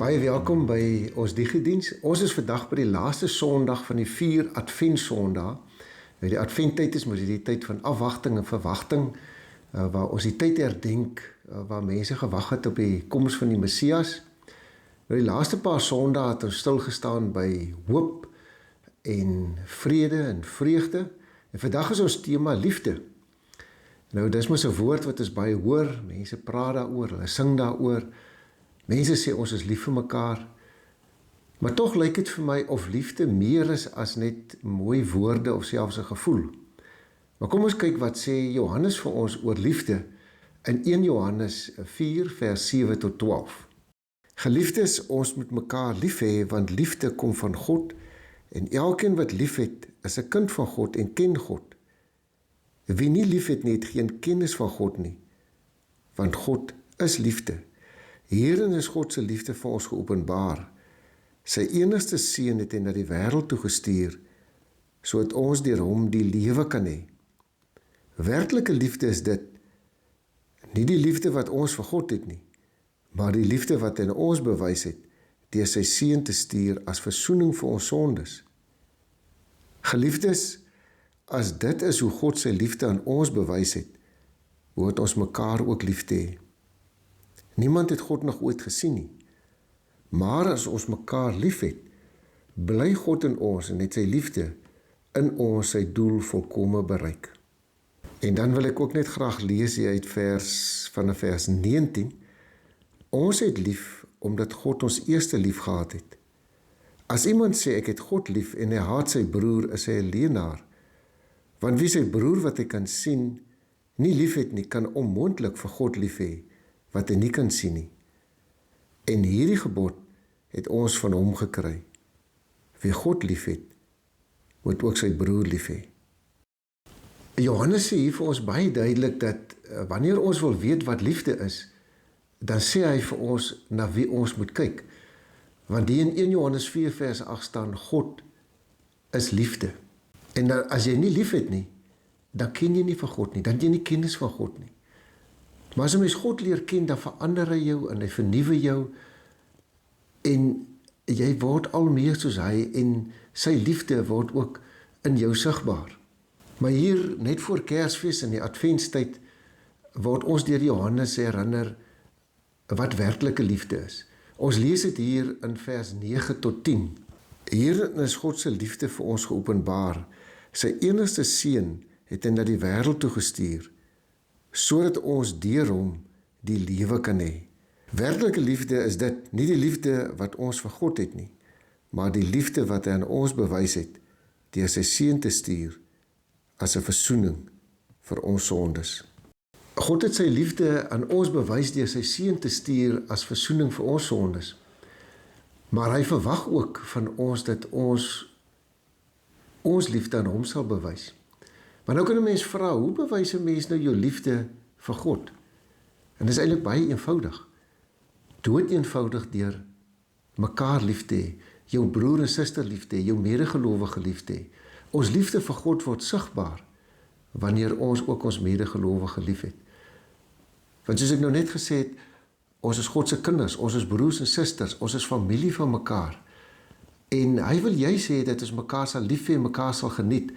Baie welkom by ons digediens. Ons is vandag by die laaste Sondag van die 4 Adventsondae. Nou die Adventtyd is mos die tyd van afwagting en verwagting, waar ons die tyd herdenk, waar mense gewag het op die koms van die Messias. Nou die laaste paar Sondae het ons stilgestaan by hoop en vrede en vreugde. En vandag is ons tema liefde. Nou dis mos 'n woord wat ons baie hoor, mense praat daaroor, hulle sing daaroor. Mense sê ons is lief vir mekaar, maar tog lyk dit vir my of liefde meer is as net mooi woorde of selfs 'n gevoel. Maar kom ons kyk wat sê Johannes vir ons oor liefde in 1 Johannes 4 vers 7 tot 12. Geliefdes, ons moet mekaar lief hê, want liefde kom van God en elkeen wat lief het, is 'n kind van God en ken God. Wie nie lief het nie, het geen kennis van God nie, want God is liefde. Hierin is God se liefde vir ons geopenbaar. Sy enigste seun het hy na die wêreld toe gestuur, sodat ons deur hom die lewe kan hê. Werklike liefde is dit, nie die liefde wat ons vir God het nie, maar die liefde wat hy in ons bewys het, deur sy seun te stuur as versoening vir ons sondes. Geliefdes, as dit is hoe God sy liefde aan ons bewys het, hoort ons mekaar ook lief te hê. Niemand het God nog ooit gesien nie. Maar as ons mekaar lief het, bly God in ons en het sy liefde in ons sy doel volkome bereik. En dan wil ek ook net graag lees hier uit vers 19. Ons het lief omdat God ons eerste lief gehad het. As iemand sê ek het God lief en hy haat sy broer, is hy 'n leienaar. Want wie sy broer wat hy kan sien nie lief het nie, kan onmoontlik vir God lief hê wat hy nie kan sien nie. En hierdie gebod het ons van hom gekry. Wie God lief het, moet ook sy broer lief hê. Johannes sê hier vir ons baie duidelik dat wanneer ons wil weet wat liefde is, dan sê hy vir ons na wie ons moet kyk. Want hier in 1 Johannes 4 vers 8 staan, God is liefde. En dan, as jy nie lief het nie, dan ken jy nie van God nie, dan het jy nie kennis van God nie. Maar as 'n mens God leer ken, dan verander hy jou en hy vernuwe jou en jy word al meer soos hy en sy liefde word ook in jou sigbaar. Maar hier, net voor Kersfees in die Adventstyd, word ons deur Johannes herinner wat werklike liefde is. Ons lees dit hier in vers 9 tot 10. Hierin is God se liefde vir ons geopenbaar. Sy enigste seun het hy na die wêreld toe gestuur, sodat ons deur hom die lewe kan hê. Werklike liefde is dit, nie die liefde wat ons vir God het nie, maar die liefde wat hy aan ons bewys het, deur sy seun te stuur, as 'n versoening vir ons sondes. God het sy liefde aan ons bewys deur sy seun te stuur as versoening vir ons sondes. Maar hy verwag ook van ons dat ons liefde aan hom sal bewys. Maar nou kan 'n mens vra, hoe bewys 'n mens nou jou liefde vir God? En dit is eintlik baie eenvoudig. Dood eenvoudig deur mekaar lief te hê, jou broer en suster lief te hê, jou medegelowige lief te hê. Ons liefde vir God word sigbaar wanneer ons ook ons medegelowige lief het. Want soos ek nou net gesê het, ons is God se kinders, ons is broers en susters, ons is familie van mekaar. En hy wil juis hê dat ons mekaar sal lief hê en mekaar sal geniet.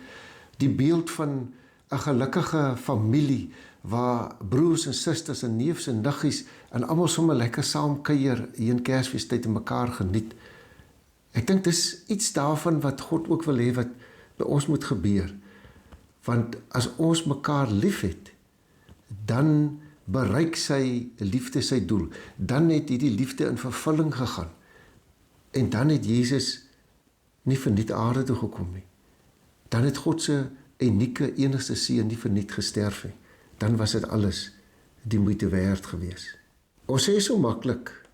Die beeld van 'n gelukkige familie waar broers en susters en neefs en niggies en almal sommer lekker saam kuier hier in Kersfeestyd en mekaar geniet. Ek dink dis iets daarvan wat God ook wil hê wat by ons moet gebeur. Want as ons mekaar lief het, dan bereik sy liefde sy doel. Dan het hierdie liefde in vervulling gegaan. En dan het Jesus nie verniet aarde toe gekom nie. Dan het God se unieke enigste seun nie verniet gesterf nie. Dan was dit alles die moeite werd gewees. Ons sê so maklik,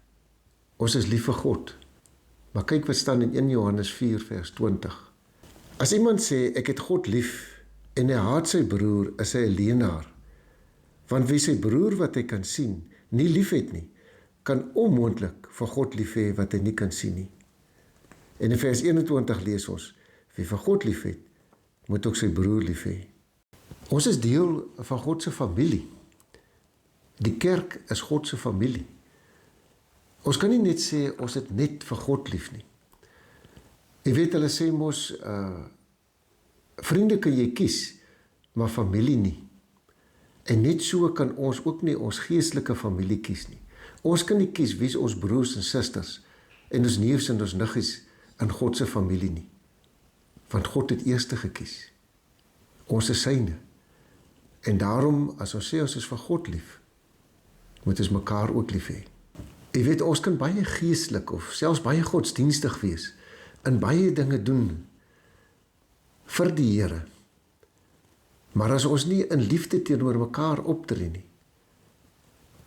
ons is lief vir God. Maar kyk wat staan in 1 Johannes 4 vers 20. As iemand sê, ek het God lief, en hy haat sy broer, is hy 'n leienaar. Want wie sy broer wat hy kan sien, nie lief het nie, kan onmoontlik vir God lief hê wat hy nie kan sien nie. En in vers 21 lees ons, wie vir God lief het, moet ook sy broer lief hê. Ons is deel van God se familie. Die kerk is God se familie. Ons kan nie net sê, ons het net vir God lief nie. Jy weet, hulle sê mos, vriende kan jy kies, maar familie nie. En net so kan ons ook nie ons geestelike familie kies nie. Ons kan nie kies wie is ons broers en susters, en ons neefs en ons niggies in God se familie nie. Want God het eerste gekies. Ons is syne. En daarom, as ons sê ons is vir God lief, moet ons mekaar ook lief hê. Jy weet, ons kan baie geestelik of selfs baie godsdienstig wees, en baie dinge doen vir die Here. Maar as ons nie in liefde teenoor mekaar optree nie,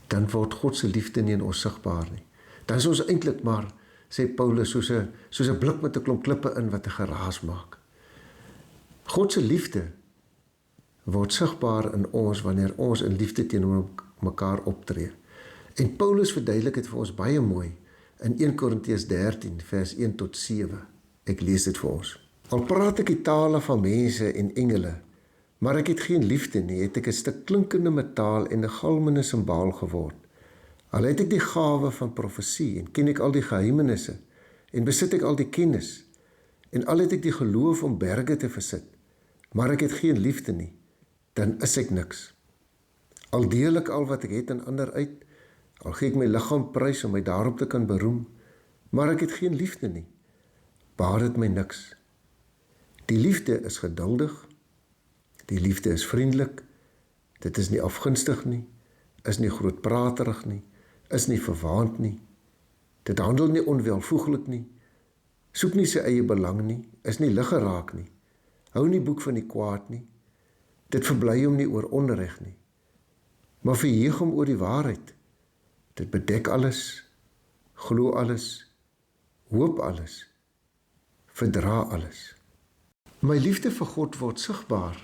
dan word God se liefde nie in ons sigbaar nie. Dan is ons eintlik maar, sê Paulus, soos 'n blik met 'n klomp klippe in wat 'n geraas maak. God se liefde word sigbaar in ons wanneer ons in liefde teenoor mekaar optree. En Paulus verduidelik dit vir ons baie mooi in 1 Korintiërs 13 vers 1 tot 7. Ek lees dit vir ons. Al praat ek die tale van mense en engele, maar ek het geen liefde nie, het ek 'n stuk klinkende metaal en 'n galmende simbaal geword. Al het ek die gawe van profesie en ken ek al die geheimenisse en besit ek al die kennis en al het ek die geloof om berge te versit, maar ek het geen liefde nie, dan is ek niks. Al deel ek al wat ek het aan ander uit, al gee ek my liggaam prys om my daarop te kan beroem, maar ek het geen liefde nie, baat dit my niks. Die liefde is geduldig, die liefde is vriendelik, dit is nie afgunstig nie, is nie grootpraterig nie, is nie verwaand nie, dit handel nie onwelvoeglik nie, soek nie sy eie belang nie, is nie liggeraak nie, hou nie boek van die kwaad nie, dit verbly hom nie oor onreg nie, maar verheug hom oor die waarheid, dit bedek alles, glo alles, hoop alles, verdra alles. My liefde vir God word sigbaar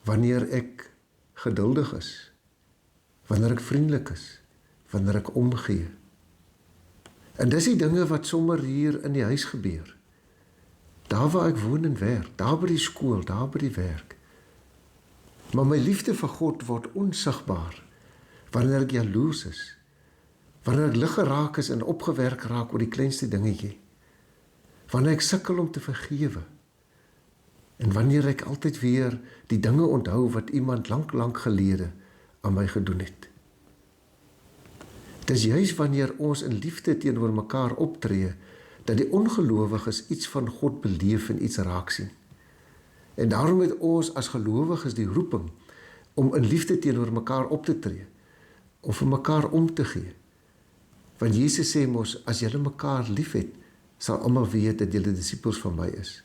wanneer ek geduldig is, wanneer ek vriendelik is, wanneer ek omgee. En dis die dinge wat sommer hier in die huis gebeur. Daar waar ek woon en werk, daar by die skool, daar by die werk. Maar my liefde vir God word onsigbaar wanneer ek jaloers is, wanneer ek liggeraak is en opgewerk raak oor die kleinste dingetjie, wanneer ek sukkel om te vergewe, en wanneer ek altyd weer die dinge onthou wat iemand lank gelede aan my gedoen het. Dis juis wanneer ons in liefde teenoor mekaar optree, dat die ongelowiges iets van God beleef en iets raak sien. En daarom het ons as gelowiges die roeping om in liefde teenoor mekaar op te tree, om vir mekaar om te gee. Want Jesus sê mos, as julle mekaar lief het, sal almal weet dat julle disippels van my is.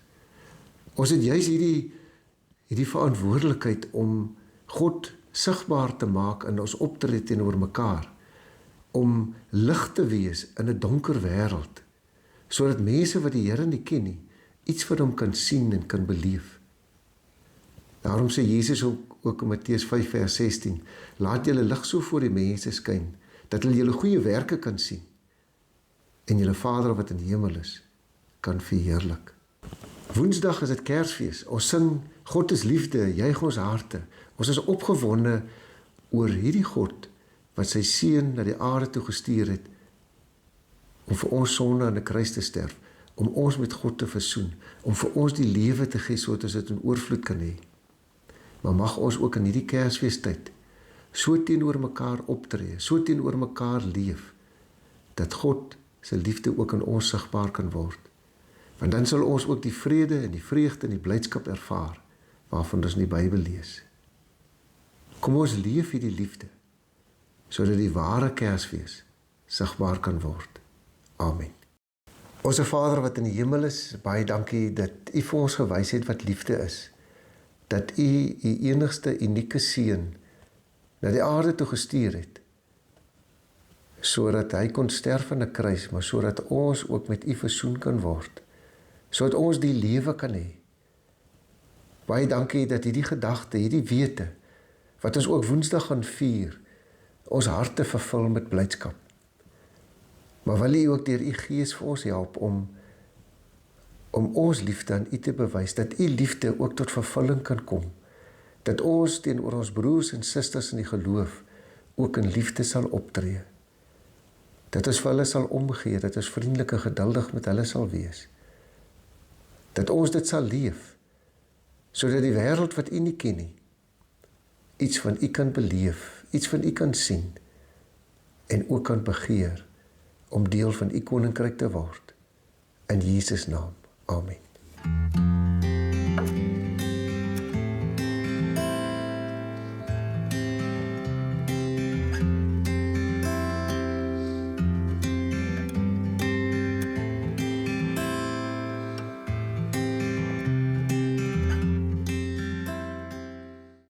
Ons het juis hierdie verantwoordelikheid om God sigbaar te maak in ons optrede teenoor mekaar, om lig te wees in 'n donker wêreld, sodat mense wat die Here nie ken nie, iets van hom kan sien en kan beleef. Daarom sê Jesus ook in Matteus 5 vers 16, laat julle lig so voor die mense skyn, dat hulle julle goeie werke kan sien, en julle Vader wat in die hemel is, kan verheerlik. Woensdag is dit Kersfees, ons sing God is liefde, juig ons harte, ons is opgewonde oor hierdie God, wat sy seun na die aarde toe gestuur het, om vir ons sonde aan die kruis te sterf, om ons met God te versoen, om vir ons die lewe te gee, sodat ons dit in oorvloed kan hê. Maar mag ons ook in hierdie Kersfeestyd so teenoor mekaar optree, so teenoor mekaar leef, dat God sy liefde ook in ons sigbaar kan word. Want dan sal ons ook die vrede en die vreugde en die blydskap ervaar, waarvan ons in die Bybel lees. Kom ons leef hierdie liefde, sodat die ware Kersfees sigbaar kan word. Amen. Onse Vader wat in die hemel is, baie dankie dat U vir ons gewys het wat liefde is. Dat U enigste unieke seun na die aarde toe gestuur het, sodat hy kon sterf aan 'n kruis, maar sodat ons ook met U versoen kan word, sodat ons die lewe kan hê. Baie dankie dat hierdie gedagte, hierdie wete, wat ons ook Woensdag gaan vier, ons harte vervul met blydskap. Maar wil U ook deur U Gees vir ons help om ons liefde aan U te bewys, dat U liefde ook tot vervulling kan kom, dat ons teenoor ons broers en susters in die geloof ook in liefde sal optree. Dat ons vir hulle sal omgee, dat ons vriendelik en geduldig met hulle sal wees. Dat ons dit sal leef, sodat die wêreld wat U nie ken nie, iets van U kan beleef, iets van U kan sien, en ook kan begeer om deel van U koninkryk te word. In Jesus naam. Amen.